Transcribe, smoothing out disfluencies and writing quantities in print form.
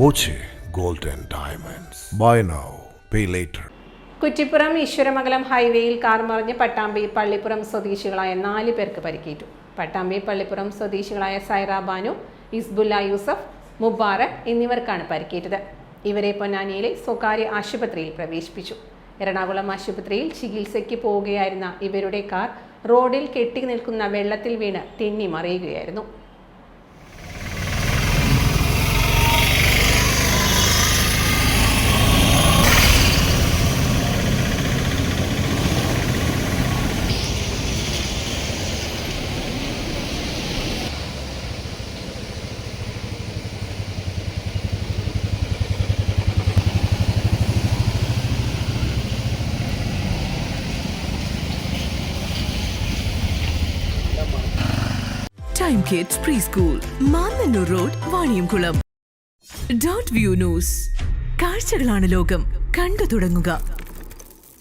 Boche Gold and Diamonds. Buy now, pay later. Kuttippuram Eeswaramangalam ഹൈവേയിൽ car മറിഞ്ഞ് പട്ടാമ്പി പള്ളിപ്പുറം സ്വദേശികളായ 4 പേർക്ക് പരിക്കേറ്റു. പട്ടാമ്പി പള്ളിപ്പുറം സ്വദേശികളായ സൈറ ബാനു, ഇസ്ബുല്ല യൂസഫ്, മുബാറക് എന്നിവർക്കാണ് പരിക്കേറ്റത്. ഇവരെ പൊന്നാനിയിലെ സ്വകാര്യ ആശുപത്രിയിൽ പ്രവേശിപ്പിച്ചു. എറണാകുളം ആശുപത്രിയിൽ ചികിത്സയ്ക്ക് പോവുകയായിരുന്ന ഇവരുടെ കാർ റോഡിൽ കെട്ടി നിൽക്കുന്ന വെള്ളത്തിൽ വീണ് തെന്നി മറിയുകയായിരുന്നു. Time Kids Preschool, Mannannur Road, Vaniyamkulam. Dot View News. കാഴ്ചകളാണ് ലോകം, കണ്ടു തുടങ്ങുക.